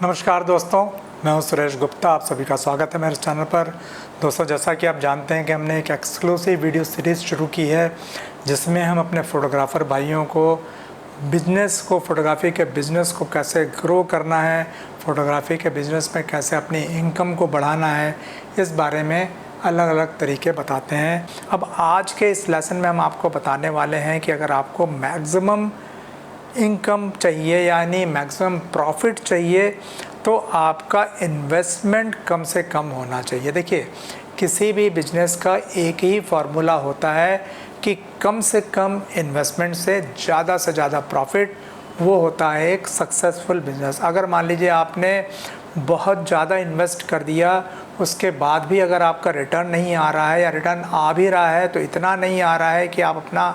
नमस्कार दोस्तों, मैं हूं सुरेश गुप्ता। आप सभी का स्वागत है मेरे चैनल पर। दोस्तों, जैसा कि आप जानते हैं कि हमने एक एक्सक्लूसिव वीडियो सीरीज़ शुरू की है जिसमें हम अपने फ़ोटोग्राफ़र भाइयों को फ़ोटोग्राफ़ी के बिज़नेस को कैसे ग्रो करना है, फ़ोटोग्राफ़ी के बिज़नेस में कैसे अपनी इनकम को बढ़ाना है, इस बारे में अलग अलग तरीके बताते हैं। अब आज के इस लेसन में हम आपको बताने वाले हैं कि अगर आपको मैक्सिमम इनकम चाहिए यानी मैक्सिमम प्रॉफिट चाहिए तो आपका इन्वेस्टमेंट कम से कम होना चाहिए। देखिए, किसी भी बिजनेस का एक ही फार्मूला होता है कि कम से कम इन्वेस्टमेंट से ज़्यादा प्रॉफिट, वो होता है एक सक्सेसफुल बिजनेस। अगर मान लीजिए आपने बहुत ज़्यादा इन्वेस्ट कर दिया, उसके बाद भी अगर आपका रिटर्न नहीं आ रहा है या रिटर्न आ भी रहा है तो इतना नहीं आ रहा है कि आप अपना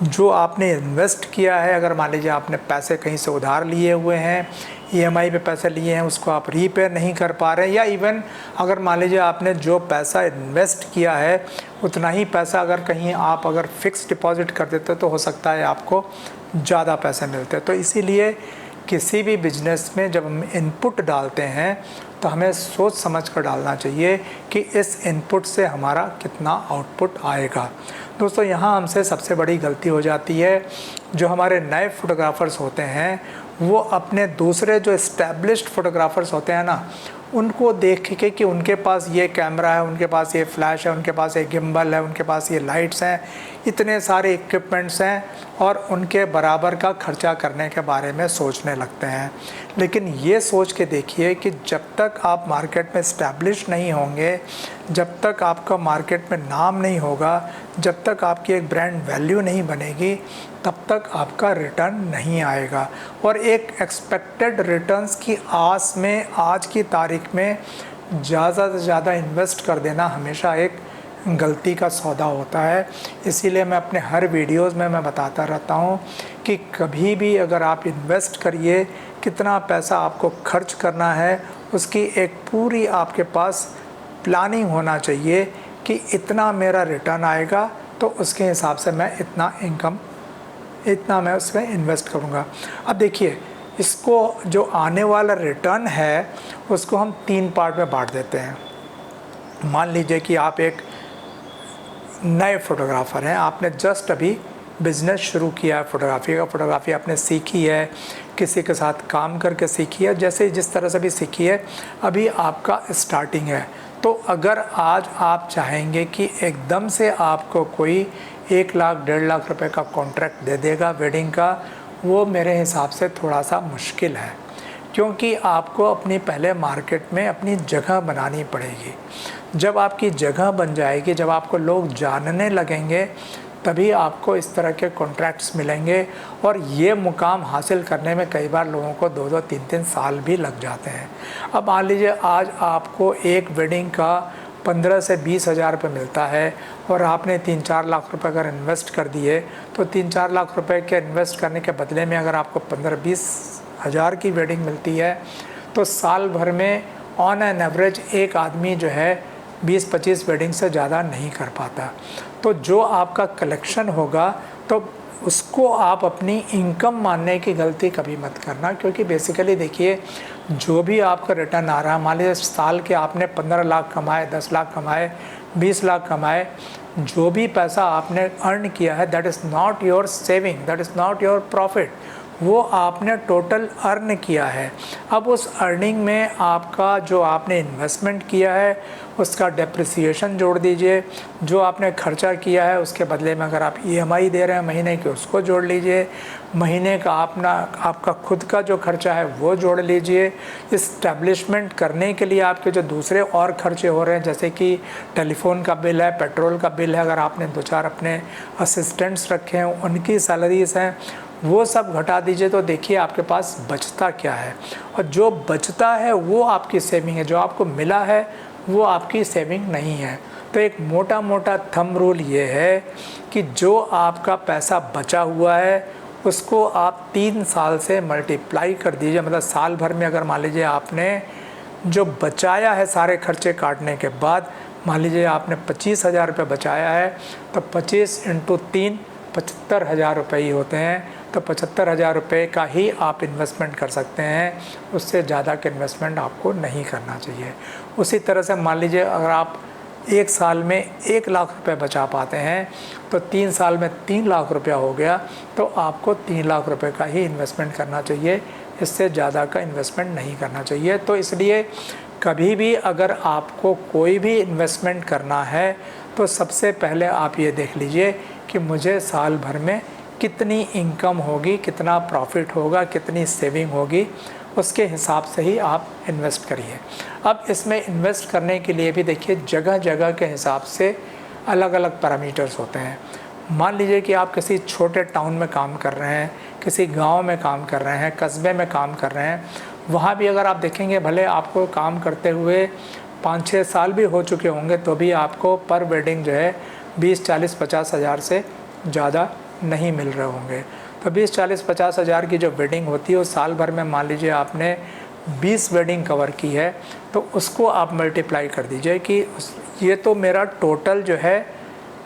जो आपने इन्वेस्ट किया है, अगर मान लीजिए आपने पैसे कहीं से उधार लिए हुए हैं, ईएमआई पे पैसे लिए हैं, उसको आप रीपे नहीं कर पा रहे हैं, या इवन अगर मान लीजिए आपने जो पैसा इन्वेस्ट किया है उतना ही पैसा अगर कहीं आप अगर फिक्स डिपॉजिट कर देते तो हो सकता है आपको ज़्यादा पैसे मिलते। तो इसीलिए किसी भी बिजनेस में जब हम इनपुट डालते हैं तो हमें सोच समझ कर डालना चाहिए कि इस इनपुट से हमारा कितना आउटपुट आएगा। दोस्तों, यहाँ हमसे सबसे बड़ी गलती हो जाती है, जो हमारे नए फ़ोटोग्राफ़र्स होते हैं वो अपने दूसरे जो इस्टेब्लिश्ड फ़ोटोग्राफ़र्स होते हैं ना, उनको देख के कि उनके पास ये कैमरा है, उनके पास ये फ्लैश है, उनके पास ये गिम्बल है, उनके पास ये लाइट्स हैं, इतने सारे इक्विपमेंट्स हैं और उनके बराबर का खर्चा करने के बारे में सोचने लगते हैं। लेकिन ये सोच के देखिए कि जब तक आप मार्केट में इस्टेब्लिश नहीं होंगे, जब तक आपका मार्केट में नाम नहीं होगा, जब तक आपकी एक ब्रांड वैल्यू नहीं बनेगी, तब तक आपका रिटर्न नहीं आएगा। और एक एक्सपेक्टेड रिटर्न्स की आस में आज की तारीख में ज़्यादा से ज़्यादा इन्वेस्ट कर देना हमेशा एक गलती का सौदा होता है। इसीलिए मैं अपने हर वीडियोस में मैं बताता रहता हूँ कि कभी भी अगर आप इन्वेस्ट करिए, कितना पैसा आपको खर्च करना है, उसकी एक पूरी आपके पास प्लानिंग होना चाहिए कि इतना मेरा रिटर्न आएगा तो उसके हिसाब से मैं इतना मैं उसमें इन्वेस्ट करूँगा। अब देखिए, इसको जो आने वाला रिटर्न है उसको हम 3 पार्ट में बांट देते हैं। मान लीजिए कि आप एक नए फ़ोटोग्राफ़र हैं, आपने जस्ट अभी बिज़नेस शुरू किया है फ़ोटोग्राफ़ी आपने सीखी है, किसी के साथ काम करके सीखी है, जैसे जिस तरह से भी सीखी है, अभी आपका स्टार्टिंग है। तो अगर आज आप चाहेंगे कि एकदम से आपको कोई 1 लाख 1.5 लाख रुपए का कॉन्ट्रैक्ट दे देगा वेडिंग का, वो मेरे हिसाब से थोड़ा सा मुश्किल है, क्योंकि आपको अपनी पहले मार्केट में अपनी जगह बनानी पड़ेगी। जब आपकी जगह बन जाएगी, जब आपको लोग जानने लगेंगे, तभी आपको इस तरह के कॉन्ट्रैक्ट्स मिलेंगे। और ये मुकाम हासिल करने में कई बार लोगों को 2-2 3-3 साल भी लग जाते हैं। अब मान लीजिए आज आपको एक वेडिंग का 15 से 20 हज़ार रुपये मिलता है और आपने 3-4 लाख रुपए अगर इन्वेस्ट कर दिए, तो 3-4 लाख रुपए के इन्वेस्ट करने के बदले में अगर आपको 15-20 हज़ार की वेडिंग मिलती है तो साल भर में ऑन एन एवरेज एक आदमी जो है 20-25 वेडिंग से ज़्यादा नहीं कर पाता। तो जो आपका कलेक्शन होगा तो उसको आप अपनी इनकम मानने की गलती कभी मत करना, क्योंकि बेसिकली देखिए, जो भी आपका रिटर्न आ रहा है, मान लीजिए साल के आपने 15 लाख कमाए, 10 लाख कमाए, 20 लाख कमाए, जो भी पैसा आपने अर्न किया है that is not your saving, that is not your profit, वो आपने टोटल अर्न किया है। अब उस अर्निंग में आपका जो आपने इन्वेस्टमेंट किया है उसका डेप्रिसिएशन जोड़ दीजिए, जो आपने खर्चा किया है उसके बदले में अगर आप ईएमआई दे रहे हैं महीने की उसको जोड़ लीजिए, महीने का आपका खुद का जो खर्चा है वो जोड़ लीजिए। इस्टेब्लिशमेंट करने के लिए आपके जो दूसरे और खर्चे हो रहे हैं, जैसे कि टेलीफोन का बिल है, पेट्रोल का बिल है, अगर आपने 2-4 अपने असिस्टेंट्स रखे हैं, उनकी सैलरीज़ हैं, वो सब घटा दीजिए। तो देखिए आपके पास बचता क्या है, और जो बचता है वो आपकी सेविंग है, जो आपको मिला है वो आपकी सेविंग नहीं है। तो एक मोटा थंब रूल ये है कि जो आपका पैसा बचा हुआ है उसको आप 3 साल से मल्टीप्लाई कर दीजिए। मतलब साल भर में अगर मान लीजिए आपने जो बचाया है सारे खर्चे काटने के बाद, मान लीजिए आपने 25 हज़ार रुपये बचाया है, तो 25 × 3 75 हज़ार रुपये ही होते हैं। तो 75,000 रुपये का ही आप इन्वेस्टमेंट कर सकते हैं, उससे ज़्यादा का इन्वेस्टमेंट आपको नहीं करना चाहिए। उसी तरह से मान लीजिए अगर आप 1 साल में 1 लाख रुपए बचा पाते हैं तो 3 साल में 3 लाख रुपया हो गया, तो आपको 3 लाख रुपए का ही इन्वेस्टमेंट करना चाहिए, इससे ज़्यादा का इन्वेस्टमेंट नहीं करना चाहिए। तो इसलिए कभी भी अगर आपको कोई भी इन्वेस्टमेंट करना है तो सबसे पहले आप ये देख लीजिए कि मुझे साल भर में कितनी इनकम होगी, कितना प्रॉफिट होगा, कितनी सेविंग होगी, उसके हिसाब से ही आप इन्वेस्ट करिए। अब इसमें इन्वेस्ट करने के लिए भी देखिए जगह जगह के हिसाब से अलग अलग पैरामीटर्स होते हैं। मान लीजिए कि आप किसी छोटे टाउन में काम कर रहे हैं, किसी गांव में काम कर रहे हैं, कस्बे में काम कर रहे हैं, वहाँ भी अगर आप देखेंगे भले आपको काम करते हुए 5-6 साल भी हो चुके होंगे तो भी आपको पर वेडिंग जो है 20, 40, 50 हज़ार से ज़्यादा नहीं मिल रहे होंगे। तो 20, 40, 50 हज़ार की जो वेडिंग होती है, उस साल भर में मान लीजिए आपने 20 वेडिंग कवर की है, तो उसको आप मल्टीप्लाई कर दीजिए कि ये तो मेरा टोटल जो है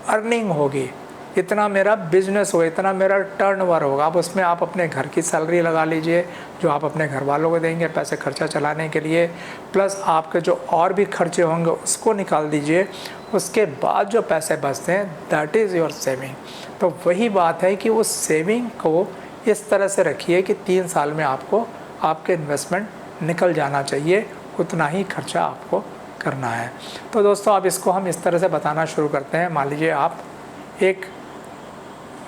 अर्निंग होगी, इतना मेरा बिजनेस हो, इतना मेरा टर्नओवर होगा। अब उसमें आप अपने घर की सैलरी लगा लीजिए जो आप अपने घर वालों को देंगे पैसे खर्चा चलाने के लिए, प्लस आपके जो और भी खर्चे होंगे उसको निकाल दीजिए। उसके बाद जो पैसे बचते हैं दैट इज़ योर सेविंग। तो वही बात है कि उस सेविंग को इस तरह से रखिए कि 3 साल में आपको आपके इन्वेस्टमेंट निकल जाना चाहिए, उतना ही खर्चा आपको करना है। तो दोस्तों अब इसको हम इस तरह से बताना शुरू करते हैं। मान लीजिए आप एक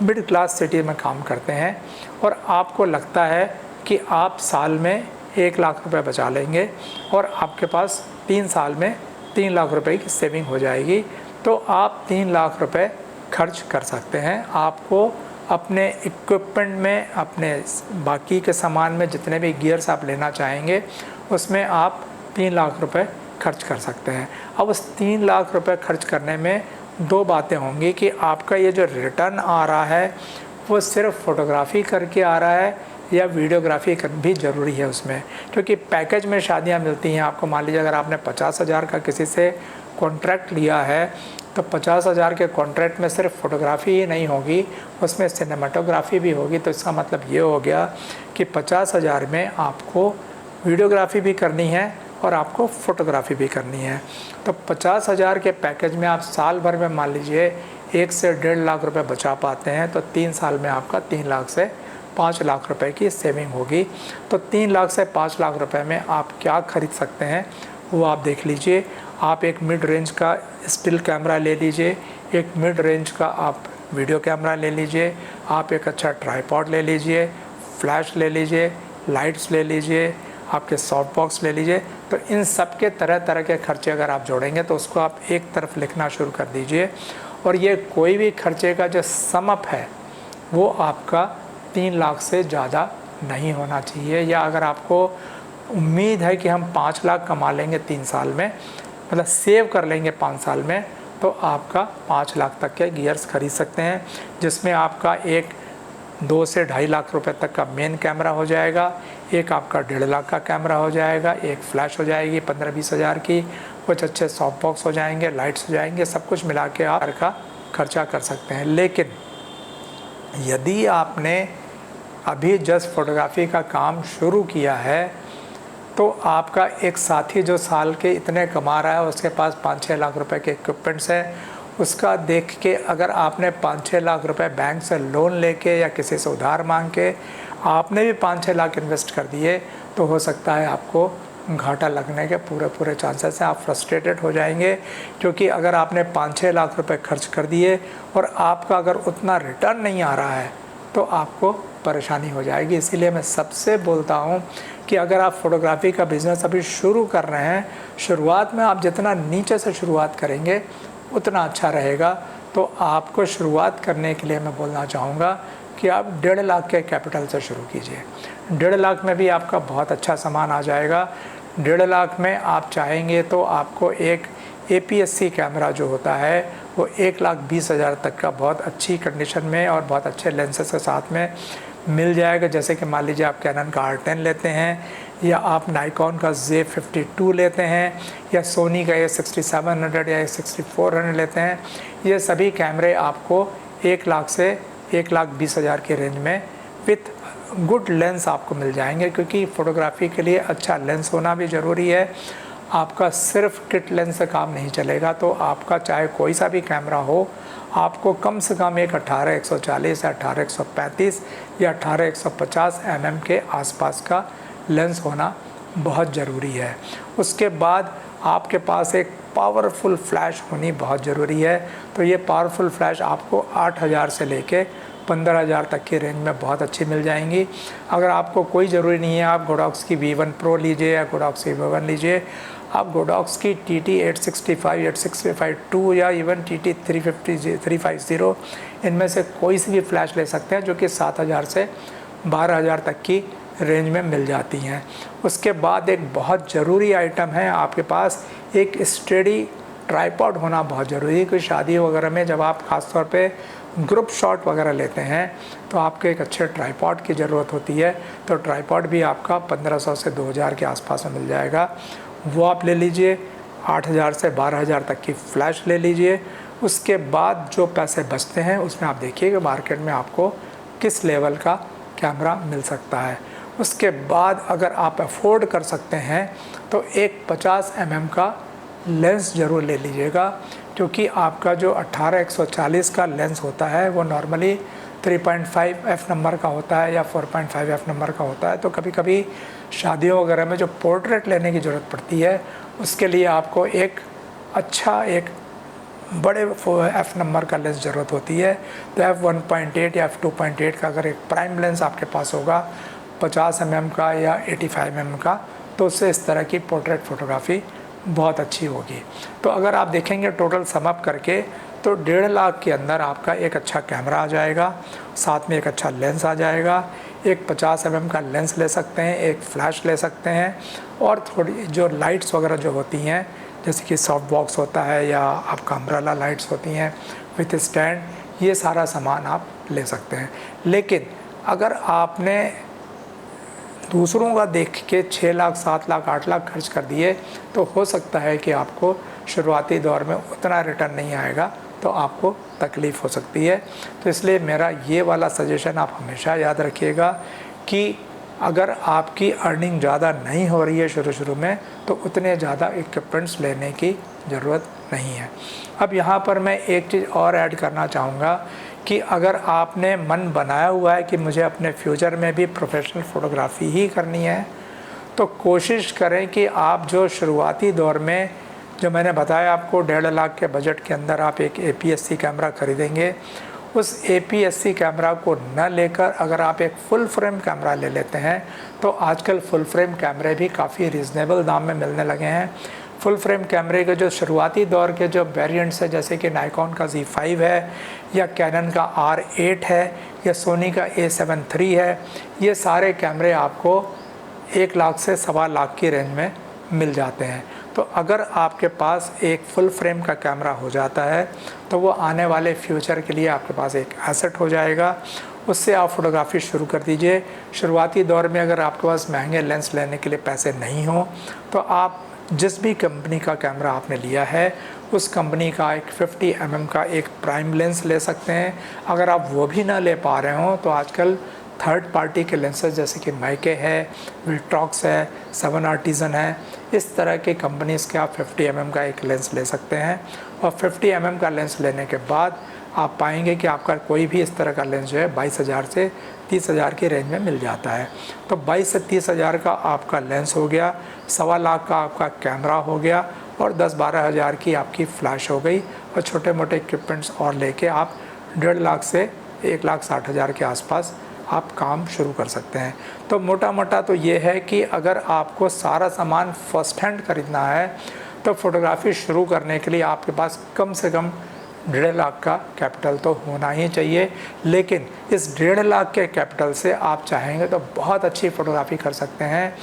मिडिल क्लास सिटी में काम करते हैं और आपको लगता है कि आप साल में 1 लाख रुपए बचा लेंगे और आपके पास 3 साल में 3 लाख रुपए की सेविंग हो जाएगी, तो आप 3 लाख रुपए खर्च कर सकते हैं। आपको अपने इक्विपमेंट में, अपने बाकी के सामान में जितने भी गियर्स आप लेना चाहेंगे उसमें आप 3 लाख रुपए खर्च कर सकते हैं। अब उस 3 लाख रुपए खर्च करने में 2 बातें होंगी कि आपका ये जो रिटर्न आ रहा है वो सिर्फ फोटोग्राफी करके आ रहा है या वीडियोग्राफी भी ज़रूरी है उसमें, क्योंकि पैकेज में शादियां मिलती हैं आपको। मान लीजिए अगर आपने 50,000 का किसी से कॉन्ट्रैक्ट लिया है तो 50,000 के कॉन्ट्रैक्ट में सिर्फ फ़ोटोग्राफी ही नहीं होगी, उसमें सिनेमाटोग्राफी भी होगी। तो इसका मतलब ये हो गया कि 50,000 में आपको वीडियोग्राफी भी करनी है और आपको फ़ोटोग्राफी भी करनी है। तो 50,000 के पैकेज में आप साल भर में मान लीजिए 1 से 1.5 लाख रुपए बचा पाते हैं, तो 3 साल में आपका 3 लाख से 5 लाख रुपए की सेविंग होगी। तो 3 लाख से 5 लाख रुपए में आप क्या खरीद सकते हैं वो आप देख लीजिए। आप एक मिड रेंज का स्टिल कैमरा ले लीजिए, एक मिड रेंज का आप वीडियो कैमरा ले लीजिए, आप एक अच्छा ट्राईपॉड ले लीजिए, फ्लैश ले लीजिए, लाइट्स ले लीजिए, आपके सॉफ्ट बॉक्स ले लीजिए। तो इन सब के तरह तरह के खर्चे अगर आप जोड़ेंगे तो उसको आप एक तरफ लिखना शुरू कर दीजिए, और ये कोई भी खर्चे का जो सम अप है वो आपका 3 लाख से ज़्यादा नहीं होना चाहिए। या अगर आपको उम्मीद है कि हम 5 लाख कमा लेंगे 3 साल में, मतलब सेव कर लेंगे 5 साल में, तो आपका 5 लाख तक के गियर्स खरीद सकते हैं, जिसमें आपका एक 2 से 2.5 लाख रुपए तक का मेन कैमरा हो जाएगा, एक आपका 1.5 लाख का कैमरा हो जाएगा, एक फ्लैश हो जाएगी 15-20 हज़ार की, कुछ अच्छे सॉफ्ट बॉक्स हो जाएंगे, लाइट्स हो जाएंगे, सब कुछ मिला के आप घर का खर्चा कर सकते हैं। लेकिन यदि आपने अभी जस्ट फोटोग्राफी का काम शुरू किया है तो आपका एक साथी जो साल के इतने कमा रहा है, उसके पास 5-6 लाख रुपए के इक्विपमेंट्स हैं, उसका देख के अगर आपने 5-6 लाख रुपए बैंक से लोन लेके या किसी से उधार मांग के आपने भी 5-6 लाख इन्वेस्ट कर दिए, तो हो सकता है आपको घाटा लगने के पूरे चांसेस हैं। आप फ्रस्ट्रेटेड हो जाएंगे, क्योंकि अगर आपने 5-6 लाख रुपए खर्च कर दिए और आपका अगर उतना रिटर्न नहीं आ रहा है तो आपको परेशानी हो जाएगी। इसीलिए मैं सबसे बोलता हूँ कि अगर आप फोटोग्राफी का बिज़नेस अभी शुरू कर रहे हैं, शुरुआत में आप जितना नीचे से शुरुआत करेंगे उतना अच्छा रहेगा। तो आपको शुरुआत करने के लिए मैं बोलना चाहूँगा कि आप 1.5 लाख के कैपिटल से शुरू कीजिए। 1.5 लाख में भी आपका बहुत अच्छा सामान आ जाएगा। 1.5 लाख में आप चाहेंगे तो आपको एक APS-C कैमरा जो होता है वो 1,20,000 तक का बहुत अच्छी कंडीशन में और बहुत अच्छे लेंसेज के साथ में मिल जाएगा। जैसे कि मान लीजिए आप कैनन का R10 लेते हैं, या आप नाइकॉन का Z52 लेते हैं, या सोनी का A6700 या A6400 लेते हैं। ये सभी कैमरे आपको 1 लाख से 1,20,000 की रेंज में विथ गुड लेंस आपको मिल जाएंगे, क्योंकि फ़ोटोग्राफी के लिए अच्छा लेंस होना भी ज़रूरी है। आपका सिर्फ किट लेंस से काम नहीं चलेगा, तो आपका चाहे कोई सा भी कैमरा हो, आपको कम से कम एक 18-140 या 18-135 या 18-150 mm के आसपास का लेंस होना बहुत ज़रूरी है। उसके बाद आपके पास एक पावरफुल फ्लैश होनी बहुत ज़रूरी है। तो ये पावरफुल फ्लैश आपको 8,000 से लेके 15,000 तक की रेंज में बहुत अच्छी मिल जाएंगी। अगर आपको कोई ज़रूरी नहीं है, आप गोडॉक्स की V1 Pro लीजिए या गोडॉक्स की V1 लीजिए, आप गोडॉक्स की TT 865, 865-2 या इवन TT 350 इनमें से कोई सी भी फ्लैश ले सकते हैं, जो कि 7,000 से 12,000 तक की रेंज में मिल जाती हैं। उसके बाद एक बहुत ज़रूरी आइटम है, आपके पास एक स्टेडी ट्राइपॉड होना बहुत ज़रूरी है। कोई शादी वगैरह में जब आप ख़ास तौर पे ग्रुप शॉट वगैरह लेते हैं तो आपको एक अच्छे ट्राइपॉड की ज़रूरत होती है। तो ट्राइपॉड भी आपका 1,500 से 2,000 के आसपास में मिल जाएगा, वो आप ले लीजिए। 8,000 से 12,000 तक की फ़्लैश ले लीजिए। उसके बाद जो पैसे बचते हैं उसमें आप देखिए कि मार्केट में आपको किस लेवल का कैमरा मिल सकता है। उसके बाद अगर आप अफोर्ड कर सकते हैं तो एक 50 mm का लेंस ज़रूर ले लीजिएगा, क्योंकि आपका जो 18-140 का लेंस होता है वो नॉर्मली 3.5 f नंबर का होता है या 4.5 f नंबर का होता है। तो कभी कभी शादियों वगैरह में जो पोर्ट्रेट लेने की ज़रूरत पड़ती है, उसके लिए आपको एक अच्छा एक बड़े f नंबर का लेंस ज़रूरत होती है। तो f1.8 या f2.8 का अगर एक प्राइम लेंस आपके पास होगा 50 mm का या 85 mm का, तो उससे इस तरह की पोर्ट्रेट फ़ोटोग्राफ़ी बहुत अच्छी होगी। तो अगर आप देखेंगे टोटल समअप करके तो 1.5 लाख के अंदर आपका एक अच्छा कैमरा आ जाएगा, साथ में एक अच्छा लेंस आ जाएगा। एक 50 mm का लेंस ले सकते हैं, एक फ़्लैश ले सकते हैं, और थोड़ी जो लाइट्स वगैरह जो होती हैं, जैसे कि सॉफ्ट बॉक्स होता है या आपका अम्ब्रेला लाइट्स होती हैं विथ स्टैंड, ये सारा सामान आप ले सकते हैं। लेकिन अगर आपने दूसरों का देख के 6 लाख, 7 लाख, 8 लाख खर्च कर दिए, तो हो सकता है कि आपको शुरुआती दौर में उतना रिटर्न नहीं आएगा, तो आपको तकलीफ़ हो सकती है। तो इसलिए मेरा ये वाला सजेशन आप हमेशा याद रखिएगा कि अगर आपकी अर्निंग ज़्यादा नहीं हो रही है शुरू में, तो उतने ज़्यादा इक्विपमेंट्स लेने की ज़रूरत नहीं है। अब यहाँ पर मैं एक चीज़ और ऐड करना चाहूँगा कि अगर आपने मन बनाया हुआ है कि मुझे अपने फ्यूचर में भी प्रोफेशनल फ़ोटोग्राफ़ी ही करनी है, तो कोशिश करें कि आप जो शुरुआती दौर में जो मैंने बताया आपको 1.5 लाख के बजट के अंदर आप एक APS-C कैमरा खरीदेंगे, उस APS-C कैमरा को न लेकर अगर आप एक फुल फ्रेम कैमरा ले लेते हैं, तो आजकल फुल फ्रेम कैमरे भी काफ़ी रीज़नेबल दाम में मिलने लगे हैं। फुल फ्रेम कैमरे के जो शुरुआती दौर के जो वेरिएंट्स हैं, जैसे कि नाइकॉन का Z5 है या कैनन का R8 है या सोनी का A7 III है, ये सारे कैमरे आपको 1 लाख से 1.25 लाख की रेंज में मिल जाते हैं। तो अगर आपके पास एक फुल फ्रेम का कैमरा हो जाता है, तो वो आने वाले फ्यूचर के लिए आपके पास एक एसेट हो जाएगा। उससे आप फ़ोटोग्राफ़ी शुरू कर दीजिए। शुरुआती दौर में अगर आपके पास महंगे लेंस लेने के लिए पैसे नहीं हो, तो आप जिस भी कंपनी का कैमरा आपने लिया है, उस कंपनी का एक 50 mm का एक प्राइम लेंस ले सकते हैं। अगर आप वो भी ना ले पा रहे हो, तो आजकल थर्ड पार्टी के लेंसेज जैसे कि माइके है, विल्ट्रॉक्स है, 7 आर्टिज़न है, इस तरह के कंपनीज़ के आप 50 mm का एक लेंस ले सकते हैं। और 50 mm का लेंस लेने के बाद आप पाएंगे कि आपका कोई भी इस तरह का लेंस जो है 22,000 से 30,000 की रेंज में मिल जाता है। तो 22 से 30,000 का आपका लेंस हो गया, 1.25 लाख का आपका कैमरा हो गया, और 10-12 हज़ार की आपकी फ़्लैश हो गई, और छोटे मोटे इक्विपमेंट्स और लेके आप 1.5 लाख से 1,60,000 के आसपास आप काम शुरू कर सकते हैं। तो मोटा मोटा तो ये है कि अगर आपको सारा सामान फर्स्ट हैंड खरीदना है, तो फ़ोटोग्राफ़ी शुरू करने के लिए आपके पास कम से कम 1.5 लाख का कैपिटल तो होना ही चाहिए। लेकिन इस 1.5 लाख के कैपिटल से आप चाहेंगे तो बहुत अच्छी फ़ोटोग्राफ़ी कर सकते हैं।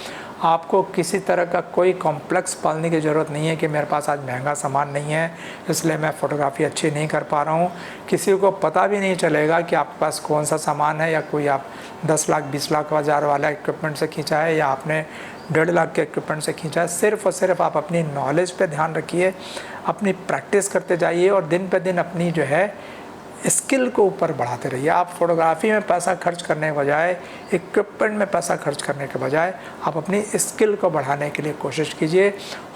आपको किसी तरह का कोई कॉम्प्लेक्स पालने की ज़रूरत नहीं है कि मेरे पास आज महंगा सामान नहीं है, इसलिए मैं फ़ोटोग्राफ़ी अच्छी नहीं कर पा रहा हूँ। किसी को पता भी नहीं चलेगा कि आपके पास कौन सा सामान है, या कोई आप 10 लाख 20 लाख हज़ार वाला इक्विपमेंट से खींचा है या आपने 1.5 लाख के इक्विपमेंट से खींचा है। सिर्फ़ और सिर्फ आप अपनी नॉलेज पे ध्यान रखिए, अपनी प्रैक्टिस करते जाइए, और दिन पे दिन अपनी जो है स्किल को ऊपर बढ़ाते रहिए। आप फोटोग्राफी में पैसा खर्च करने के बजाय, इक्विपमेंट में पैसा खर्च करने के बजाय आप अपनी स्किल को बढ़ाने के लिए कोशिश कीजिए।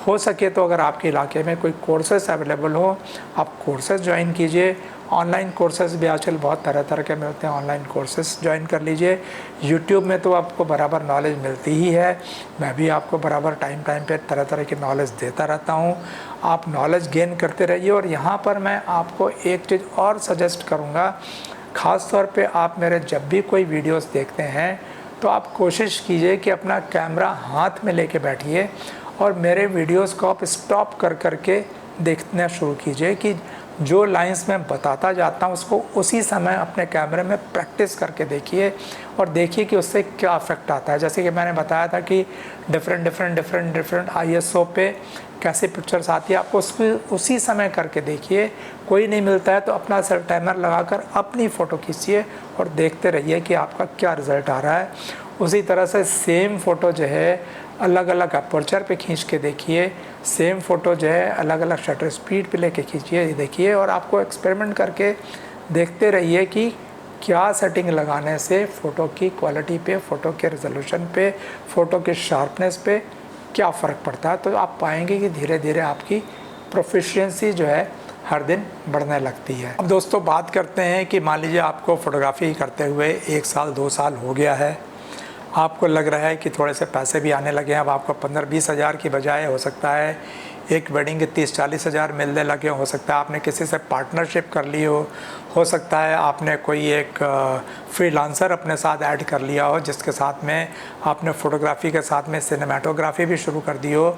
हो सके तो अगर आपके इलाके में कोई कोर्सेज अवेलेबल हो, आप कोर्सेज ज्वाइन कीजिए। ऑनलाइन कोर्सेज भी आजकल बहुत तरह तरह के मिलते हैं, ऑनलाइन कोर्सेज ज्वाइन कर लीजिए। यूट्यूब में तो आपको बराबर नॉलेज मिलती ही है, मैं भी आपको बराबर टाइम पे तरह तरह की नॉलेज देता रहता हूँ। आप नॉलेज गेन करते रहिए। और यहाँ पर मैं आपको एक चीज़ और सजेस्ट करूँगा, ख़ास तौर पे आप मेरे जब भी कोई वीडियोस देखते हैं तो आप कोशिश कीजिए कि अपना कैमरा हाथ में लेके बैठिए और मेरे वीडियोस को आप स्टॉप कर करके देखना शुरू कीजिए कि जो लाइंस मैं बताता जाता हूँ उसको उसी समय अपने कैमरे में प्रैक्टिस करके देखिए और देखिए कि उससे क्या इफेक्ट आता है। जैसे कि मैंने बताया था कि डिफरेंट ISO पे कैसे पिक्चर्स आती है, आपको उसको उसी समय करके देखिए। कोई नहीं मिलता है तो अपना सेल्फ टाइमर लगाकर अपनी फ़ोटो खींचिए और देखते रहिए कि आपका क्या रिज़ल्ट आ रहा है। उसी तरह से सेम फ़ोटो जो है अलग अलग अपर्चर पे खींच के देखिए, सेम फ़ोटो जो है अलग अलग शटर स्पीड पे लेके खींचिए, देखिए और आपको एक्सपेरिमेंट करके देखते रहिए कि क्या सेटिंग लगाने से फ़ोटो की क्वालिटी पे, फ़ोटो के रेजोल्यूशन पे, फ़ोटो के शार्पनेस पे क्या फ़र्क पड़ता है। तो आप पाएंगे कि धीरे धीरे आपकी प्रोफिशिएंसी जो है हर दिन बढ़ने लगती है। अब दोस्तों बात करते हैं कि मान लीजिए आपको फ़ोटोग्राफी करते हुए 1 साल 2 साल हो गया है, आपको लग रहा है कि थोड़े से पैसे भी आने लगे हैं। अब आपको 15-20 हज़ार की बजाय हो सकता है एक वेडिंग के 30-40 हज़ार मिलने लगे। हो सकता है आपने किसी से पार्टनरशिप कर ली हो सकता है आपने कोई एक फ्रीलांसर अपने साथ ऐड कर लिया हो जिसके साथ में आपने फ़ोटोग्राफी के साथ में सिनेमेटोग्राफी भी शुरू कर दी हो।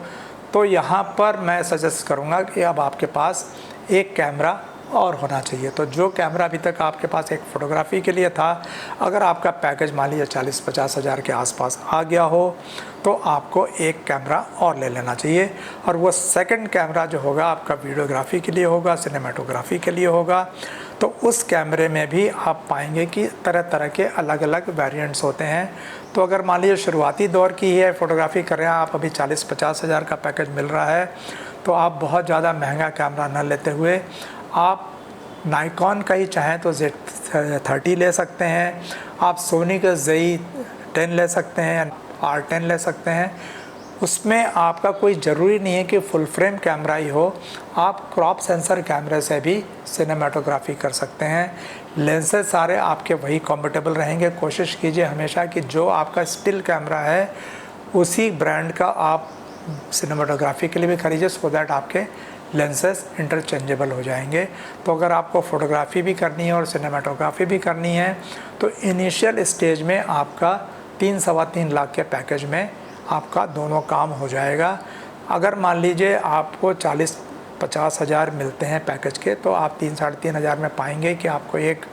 तो यहाँ पर मैं सजेस्ट करूँगा कि अब आपके पास एक कैमरा और होना चाहिए। तो जो कैमरा अभी तक आपके पास एक फ़ोटोग्राफी के लिए था, अगर आपका पैकेज मान लीजिए 40-50 हज़ार के आसपास आ गया हो तो आपको एक कैमरा और ले लेना चाहिए। और वो सेकंड कैमरा जो होगा आपका वीडियोग्राफी के लिए होगा, सिनेमेटोग्राफी के लिए होगा। तो उस कैमरे में भी आप पाएंगे कि तरह तरह के अलग अलग वेरिएंट्स होते हैं। तो अगर मान लीजिए शुरुआती दौर की है फ़ोटोग्राफी कर रहे हैं आप, अभी 40-50 हज़ार का पैकेज मिल रहा है, तो आप बहुत ज़्यादा महंगा कैमरा न लेते हुए आप नाइकॉन का ही चाहें तो Z30 ले सकते हैं, आप सोनी का ZI-10 ले सकते हैं, R10 ले सकते हैं। उसमें आपका कोई ज़रूरी नहीं है कि फुल फ्रेम कैमरा ही हो, आप क्रॉप सेंसर कैमरे से भी सिनेमेटोग्राफी कर सकते हैं। लेंसेज सारे आपके वही कंफर्टेबल रहेंगे। कोशिश कीजिए हमेशा कि जो आपका स्टिल कैमरा है उसी ब्रांड का आप सिनेमेटोग्राफी के लिए भी खरीदिए, सो दैट आपके लेंसेज इंटरचेंजेबल हो जाएंगे। तो अगर आपको फ़ोटोग्राफी भी करनी है और सिनेमेटोग्राफी भी करनी है तो इनिशियल स्टेज में आपका 3-3.25 लाख के पैकेज में आपका दोनों काम हो जाएगा। अगर मान लीजिए आपको 40-50 हज़ार मिलते हैं पैकेज के, तो आप 3-3.5 हज़ार में पाएंगे कि आपको एक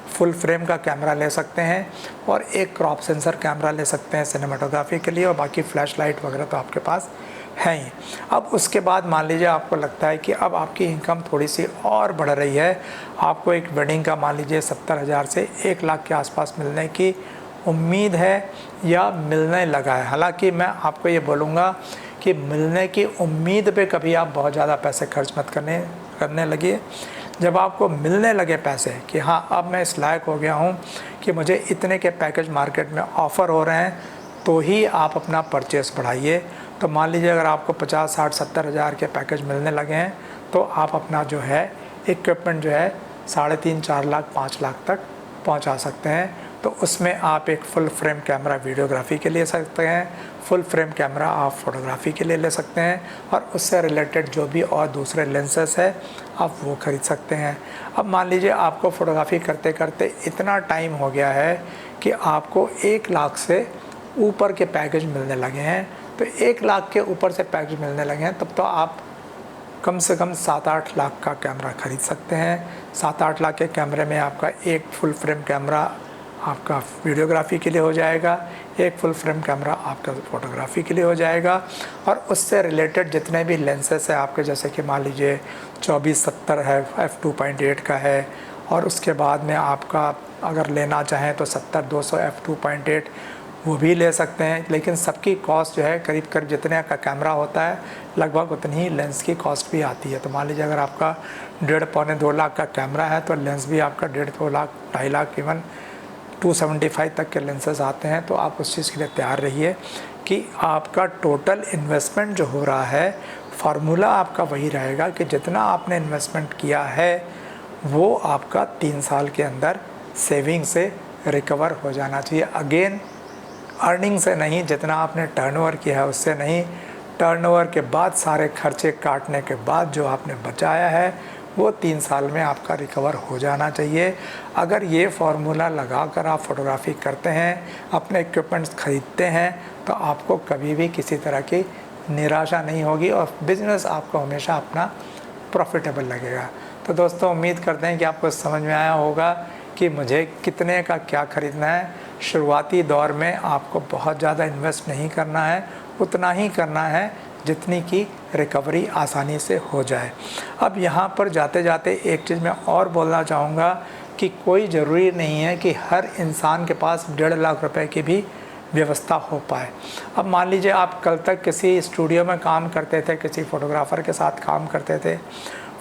फुल फ्रेम का कैमरा ले सकते हैं और एक क्रॉप सेंसर कैमरा ले सकते हैं सिनेमेटोग्राफी के लिए, और बाकी फ्लैश लाइट वगैरह तो आपके पास है ही। अब उसके बाद मान लीजिए आपको लगता है कि अब आपकी इनकम थोड़ी सी और बढ़ रही है, आपको एक वेडिंग का मान लीजिए 70 हज़ार से 1 लाख के आसपास मिलने की उम्मीद है या मिलने लगा है। हालांकि मैं आपको ये बोलूँगा कि मिलने की उम्मीद पे कभी आप बहुत ज़्यादा पैसे खर्च मत करने लगिए। जब आपको मिलने लगे पैसे कि हाँ अब मैं इस लायक हो गया हूँ कि मुझे इतने के पैकेज मार्केट में ऑफ़र हो रहे हैं, तो ही आप अपना परचेस बढ़ाइए। तो मान लीजिए अगर आपको 50, 60, 70 हज़ार के पैकेज मिलने लगे हैं तो आप अपना जो है इक्विपमेंट जो है 3.5-4 लाख 5 लाख तक पहुंचा सकते हैं। तो उसमें आप एक फुल फ्रेम कैमरा वीडियोग्राफी के लिए सकते हैं, फुल फ्रेम कैमरा आप फोटोग्राफी के लिए ले सकते हैं, और उससे रिलेटेड जो भी और दूसरे लेंसेस है आप वो ख़रीद सकते हैं। अब मान लीजिए आपको फ़ोटोग्राफी करते करते इतना टाइम हो गया है कि आपको 1 लाख से ऊपर के पैकेज मिलने लगे हैं। तो 1 लाख के ऊपर से पैकेज मिलने लगे हैं तब तो आप कम से कम 7-8 लाख का कैमरा ख़रीद सकते हैं। 7-8 लाख के कैमरे में आपका एक फुल फ्रेम कैमरा आपका वीडियोग्राफी के लिए हो जाएगा, एक फुल फ्रेम कैमरा आपका फ़ोटोग्राफी के लिए हो जाएगा, और उससे रिलेटेड जितने भी लेंसेस है आपके, जैसे कि मान लीजिए 24-70 है, f2.8 का है, और उसके बाद में आपका अगर लेना चाहें तो 70-200 f2.8 वो भी ले सकते हैं, लेकिन सबकी कॉस्ट जो है करीब करीब जितने का कैमरा होता है लगभग उतनी ही लेंस की कॉस्ट भी आती है। तो मान लीजिए अगर आपका 1.5 पौने 2 लाख का कैमरा है तो लेंस भी आपका 1.5 लाख 2.5 लाख इवन 275 तक के लेंसेज आते हैं। तो आप उस चीज़ के लिए तैयार रहिए कि आपका टोटल इन्वेस्टमेंट जो हो रहा है, फार्मूला आपका वही रहेगा कि जितना आपने इन्वेस्टमेंट किया है वो आपका 3 साल के अंदर सेविंग से रिकवर हो जाना चाहिए। अगेन अर्निंग से नहीं, जितना आपने टर्नओवर किया है उससे नहीं, टर्नओवर के बाद सारे खर्चे काटने के बाद जो आपने बचाया है वो 3 साल में आपका रिकवर हो जाना चाहिए। अगर ये फार्मूला लगाकर आप फोटोग्राफी करते हैं, अपने इक्विपमेंट्स ख़रीदते हैं, तो आपको कभी भी किसी तरह की निराशा नहीं होगी और बिज़नेस आपको हमेशा अपना प्रॉफिटेबल लगेगा। तो दोस्तों, उम्मीद करते हैं कि आपको समझ में आया होगा कि मुझे कितने का क्या ख़रीदना है। शुरुआती दौर में आपको बहुत ज़्यादा इन्वेस्ट नहीं करना है, उतना ही करना है जितनी की रिकवरी आसानी से हो जाए। अब यहाँ पर जाते जाते एक चीज़ मैं और बोलना चाहूँगा कि कोई ज़रूरी नहीं है कि हर इंसान के पास 1.5 लाख रुपए की भी व्यवस्था हो पाए। अब मान लीजिए आप कल तक किसी स्टूडियो में काम करते थे, किसी फ़ोटोग्राफ़र के साथ काम करते थे,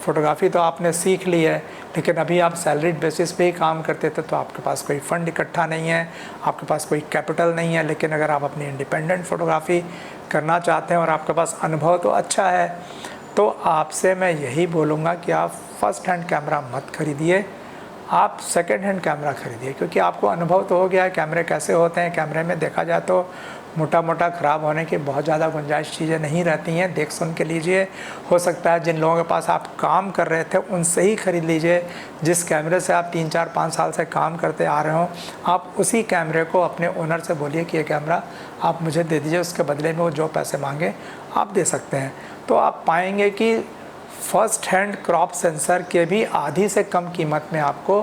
फ़ोटोग्राफ़ी तो आपने सीख ली है, लेकिन अभी आप सैलरीड बेसिस पे ही काम करते थे, तो आपके पास कोई फ़ंड इकट्ठा नहीं है, आपके पास कोई कैपिटल नहीं है। लेकिन अगर आप अपनी इंडिपेंडेंट फ़ोटोग्राफ़ी करना चाहते हैं और आपके पास अनुभव तो अच्छा है, तो आपसे मैं यही बोलूँगा कि आप फ़र्स्ट हैंड कैमरा मत खरीदिए, आप सेकंड हैंड कैमरा खरीदिए, क्योंकि आपको अनुभव तो हो गया है कैमरे कैसे होते हैं। कैमरे में देखा जाए तो मोटा मोटा ख़राब होने की बहुत ज़्यादा गुंजाइश चीज़ें नहीं रहती हैं, देख सुन के लीजिए। हो सकता है जिन लोगों के पास आप काम कर रहे थे उनसे ही ख़रीद लीजिए, जिस कैमरे से आप 3 4 5 साल से काम करते आ रहे हों, आप उसी कैमरे को अपने ओनर से बोलिए कि ये कैमरा आप मुझे दे दीजिए, उसके बदले में वो जो पैसे मांगे आप दे सकते हैं। तो आप पाएंगे कि फर्स्ट हैंड क्रॉप सेंसर के भी आधी से कम कीमत में आपको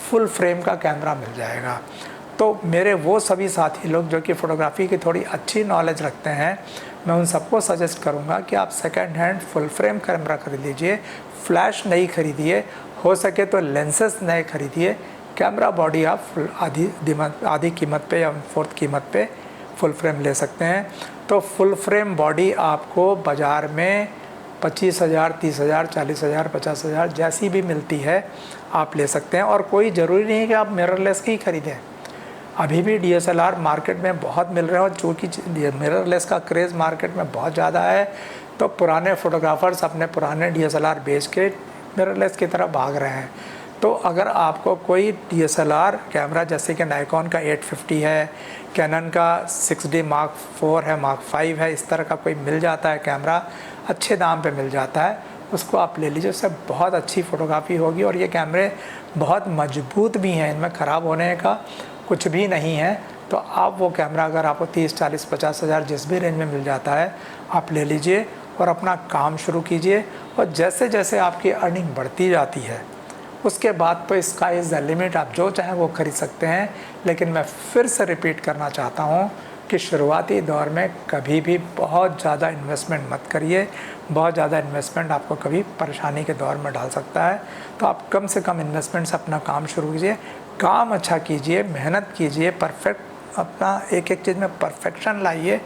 फुल फ्रेम का कैमरा मिल जाएगा। तो मेरे वो सभी साथी लोग जो कि फ़ोटोग्राफ़ी की थोड़ी अच्छी नॉलेज रखते हैं, मैं उन सबको सजेस्ट करूंगा कि आप second hand full frame camera खरीद लीजिए, फ्लैश नहीं खरीदिए, हो सके तो लेंसेस नए खरीदिए, कैमरा बॉडी आप आधी कीमत पे या 1/4 कीमत पे फुल फ्रेम ले सकते हैं। तो फुल फ्रेम बॉडी आपको बाज़ार में 25,000, 30,000, 40,000, 50,000 जैसी भी मिलती है आप ले सकते हैं। और कोई ज़रूरी नहीं है कि आप मिररलेस की खरीदें, अभी भी DSLR मार्केट में बहुत मिल रहे हैं, और चूँकि मिररलेस का क्रेज़ मार्केट में बहुत ज़्यादा है, तो पुराने फ़ोटोग्राफ़र्स अपने पुराने DSLR बेच के मिररलेस की तरफ भाग रहे हैं। तो अगर आपको कोई DSLR कैमरा जैसे कि नाइकॉन का 850 है, कैनन का 6D Mark IV है, Mark V है, इस तरह का कोई मिल जाता है कैमरा, अच्छे दाम पे मिल जाता है, उसको आप ले लीजिए, उससे बहुत अच्छी फ़ोटोग्राफ़ी होगी। और ये कैमरे बहुत मजबूत भी हैं, इनमें ख़राब होने का कुछ भी नहीं है। तो आप वो कैमरा अगर आपको 30, 40, 50,000 जिस भी रेंज में मिल जाता है आप ले लीजिए और अपना काम शुरू कीजिए। और जैसे जैसे आपकी अर्निंग बढ़ती जाती है उसके बाद तो स्काई इज़ द लिमिट, आप जो चाहें वो खरीद सकते हैं। लेकिन मैं फिर से रिपीट करना चाहता हूँ कि शुरुआती दौर में कभी भी बहुत ज़्यादा इन्वेस्टमेंट मत करिए, बहुत ज़्यादा इन्वेस्टमेंट आपको कभी परेशानी के दौर में डाल सकता है। तो आप कम से कम इन्वेस्टमेंट से अपना काम शुरू कीजिए, काम अच्छा कीजिए, मेहनत कीजिए, परफेक्ट अपना एक एक चीज़ में परफेक्शन लाइए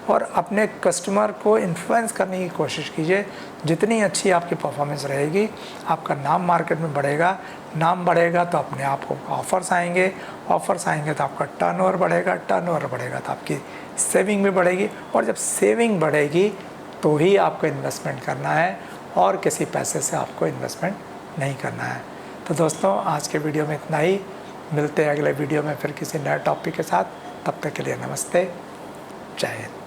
और अपने कस्टमर को इन्फ्लुएंस करने की कोशिश कीजिए। जितनी अच्छी आपकी परफॉर्मेंस रहेगी, आपका नाम मार्केट में बढ़ेगा, नाम बढ़ेगा तो अपने आप को ऑफ़र्स आएंगे, ऑफ़र्स आएंगे तो आपका टर्नओवर बढ़ेगा, टर्नओवर बढ़ेगा तो आपकी सेविंग भी बढ़ेगी, और जब सेविंग बढ़ेगी तो ही आपको इन्वेस्टमेंट करना है, और किसी पैसे से आपको इन्वेस्टमेंट नहीं करना है। तो दोस्तों, आज के वीडियो में इतना ही, मिलते हैं अगले वीडियो में फिर किसी नए टॉपिक के साथ। तब तक के लिए नमस्ते, जय हिंद।